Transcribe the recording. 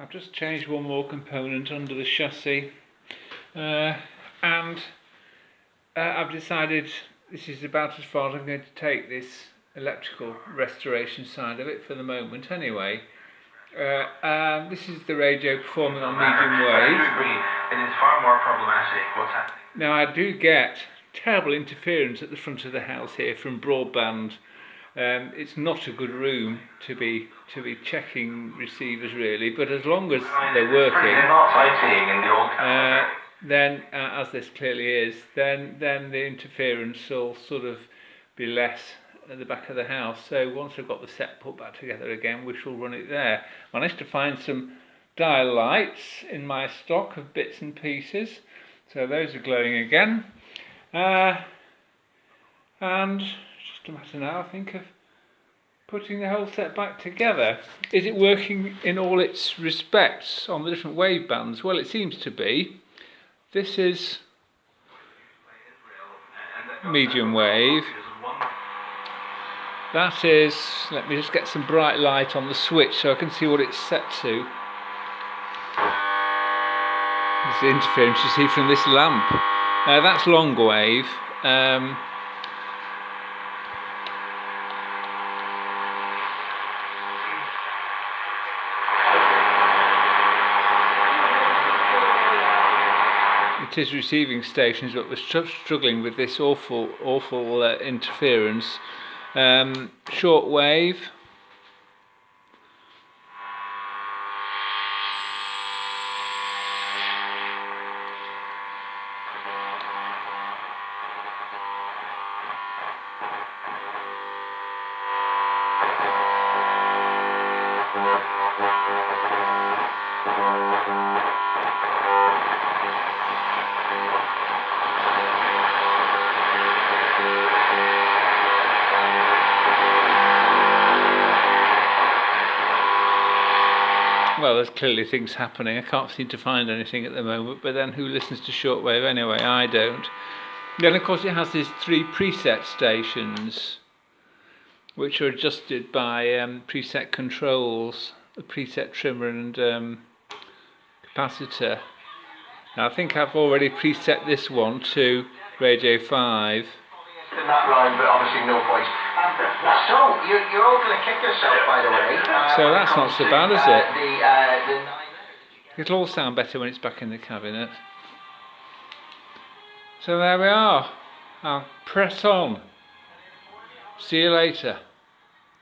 I've just changed one more component under the chassis, and I've decided this is about as far as I'm going to take this electrical restoration side of it for the moment anyway. This is the radio performing on medium wave. I do agree, it is far more problematic what's happening. Now I do get terrible interference at the front of the house here from broadband. It's not a good room to be checking receivers really, but as long as they're working, then as this clearly is, then the interference will sort of be less at the back of the house. So once I've got the set put back together again, we shall run it there. Managed to find some dial lights in my stock of bits and pieces, so those are glowing again. And just a matter now, I think, of putting the whole set back together. Is it working in all its respects on the different wave bands? Well, it seems to be. This is medium wave. That is, let me just get some bright light on the switch so I can see what it's set to. This is the interference you see from this lamp. That's long wave. It is receiving stations, but we're struggling with this awful interference. Short wave. Well, there's clearly things happening. I can't seem to find anything at the moment, but then who listens to shortwave anyway? I don't. Then of course it has these 3 preset stations which are adjusted by preset controls, the preset trimmer and capacitor. Now, I think I've already preset this one to radio 5. In that line, but obviously no voice. So, you're all going to kick yourself, by the way. So that's not so bad, is it? It'll all sound better when it's back in the cabinet. So there we are. I'll press on. See you later.